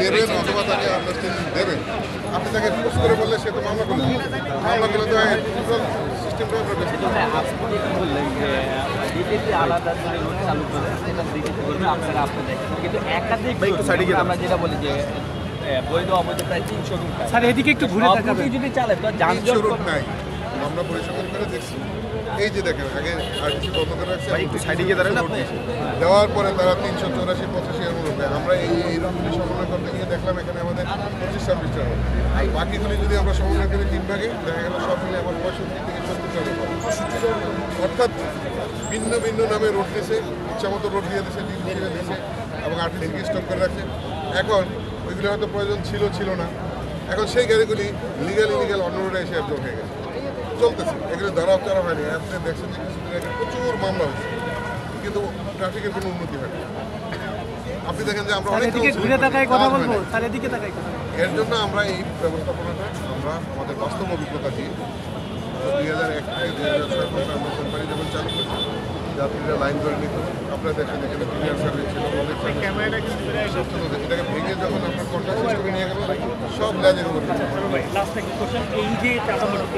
নেবেন অথবা তাকে আন্ডারস্ট্যান্ডিং দেবেন। আপনি তাকে ফোর্স করে বললে সে তো মামলা করলে মামলা করলে তো সিস্টেমটা আমরা বেশি বললেন যে আলাদা করে চালু করে সেটা দিতে করবে আপনারা আপনাদের কিন্তু একাধিক আমরা যেটা বলি যে বৈধ অবৈধ প্রায় 300 রুট স্যার এদিকে একটু ঘুরে তাকাবেন যদি চালে তো যানজট রুট নাই আমরা পরিষ্কার করে দেখছি। এই যে দেখেন আগে আরটিসি বন্ধ করে রাখছে একটু সাইডে গিয়ে দাঁড়ান আপনি দেওয়ার পরে তারা 384-85 এর মধ্যে আমরা এই রুটগুলি সমন্বয় করতে গিয়ে দেখলাম এখানে আমাদের 25-26টা রুট। আর বাকিগুলি যদি আমরা সমন্বয় করি 3 ভাগে দেখা গেল সব মিলে আমার 65-70টা রুট। অর্থাৎ ভিন্ন ভিন্ন নামে রোড দিয়েছে, ইচ্ছামতো রোড দিয়ে দিয়েছে, ডিম দিয়ে দিয়েছে এবং আরটিসিকে স্টপ করে রাখছে। এখন ওইগুলি হয়তো প্রয়োজন ছিল না, এখন সেই গাড়িগুলি লিগাল অন্য রোডে এসে একজন হয়ে গেছে চলতেছে। এগুলো ধরা করা হয়নি। আপনি দেখছেন যে কিছুদিন আগে প্রচুর মামলা হয়েছে কিন্তু ট্রাফিকের কোনো উন্নতি হয়নি। আপনি দেখেন যে আমরা অনেক ঘুরে তাকায় কথা বলবো স্যার এদিকে তাকাই এর জন্য আমরা এই ব্যবস্থাপনাটা আমরা আমাদের বাস্তব অভিজ্ঞতা দিয়ে 2001 থেকে 2006 পর্যন্ত আমরা কোম্পানি যখন চালু করছি যাত্রীরা লাইন ধরে নিত। আপনারা দেখেন এখানে প্রিমিয়ার সার্ভিস ছিল, এটাকে ভেঙে যখন আমরা কন্ট্রাক্ট সিস্টেমে নিয়ে গেল সব ল্যাজের উপর। এই যে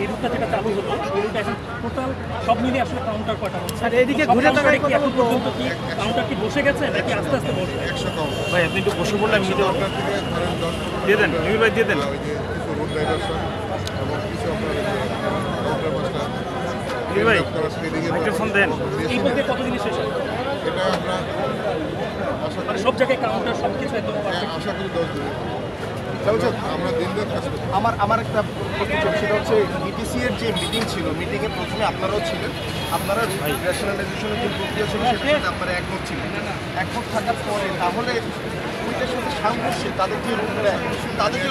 এই রুটটা যেটা চালু হলো এই রুটটা এখন টোটাল সব মিলিয়ে আসলে কাউন্টার কটা স্যার এদিকে ঘুরে তাকাই কি এখন পর্যন্ত কি কাউন্টার কি বসে গেছে নাকি আস্তে আস্তে বসবে? 100 কাউন্টার। ভাই আপনি একটু বসে বললে আমি আপনার থেকে ধরেন 10 দিয়ে দেন নিউর ভাই দিয়ে দেন। ওই যে কিছু রুট ড্রাইভারসন এবং কিছু আপনার কাউন্টার মাস্টার মাইক্রোফোন দেন। এই মধ্যে কত জিনিস শেষ হয়? এটা আমরা আশা করি সব জায়গায় কাউন্টার সব কিছু একদম আশা করি 10 দিন আমরা দিন কাজ করি। আমার একটা প্রশ্ন ছিল, সেটা হচ্ছে ডিটিসি এর যে মিটিং ছিল, মিটিংয়ে প্রথমে আপনারাও ছিলেন, আপনারা রেশনালাইজেশনের যে প্রক্রিয়া ছিল সেটার সাথে আপনারা একমত ছিলেন। একমত থাকার পরে তাহলে ওইটার সাথে সাংঘর্ষে তাদের যে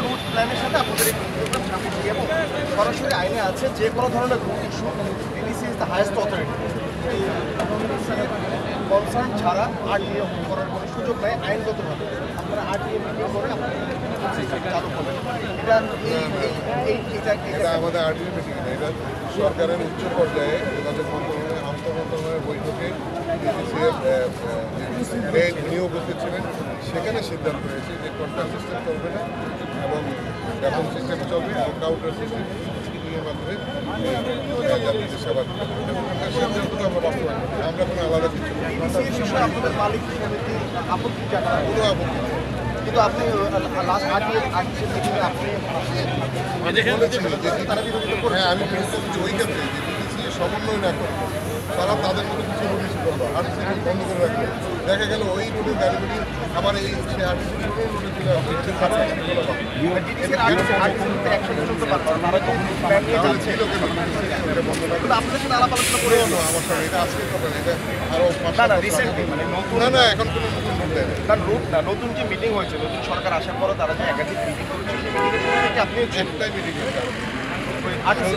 রুট প্ল্যানের সাথে আপনাদের এই প্রোগ্রাম সাংঘর্ষিক এবং সরাসরি আইনে আছে যে কোনো ধরনের route issue DTC is the highest authority. Concern ছাড়া আরটিএ করার কোনো সুযোগ নেই আইনগতভাবে। আপনারা আরটিএ মিটিং করে চালু করবেন। এটা আমাদের আরটিএ মিটিং না, এটা সরকারের উচ্চ পর্যায়ে যোগাযোগ মন্ত্রণালয়ের আন্তঃমন্ত্রণালয়ের বৈঠকে উনি উপস্থিত ছিলেন। সেখানে সিদ্ধান্ত হয়েছে যে কন্ট্রাক্ট সিস্টেম চলবে না এবং বেতন সিস্টেম চলবে এবং কাউন্টার সিস্টেম এর মাধ্যমে যাত্রীদের সেবা দিতে হবে। সিদ্ধান্তটা আমরা বাস্তবায়ন করি, আমরা কোনো আলাদা কিছু আপনাদের মালিক সমিতি আপত্তি জানান কোনো আপত্তি নেই। কিন্তু আপনি লাস্ট আর্টিসির মিটিংয়ে আপনি হ্যাঁ আমি ওই ক্ষেত্রে যে ডিটিসি সমন্বয় না করে তারা তাদের মতো কিছু রুট ইস্যু করলো, আরটিসি বন্ধ করে রাখলো। দেখা গেল ওই রুটের গাড়িগুলি আবার এই সে আরটিসি রুটে চলে আসবে। আপনাদের সাথে আলাপ আলোচনা করে আমার সঙ্গে এটা আজকে কথা না, এটা আরো না এখন কোনো নতুন রুট দেয় না। রুট না, নতুন যে মিটিং হয়েছে, নতুন সরকার আসার পরও তারা যে একাধিক মিটিং করেছে সেই মিটিংয়ে আপনি একটাই মিটিং আর্টিসি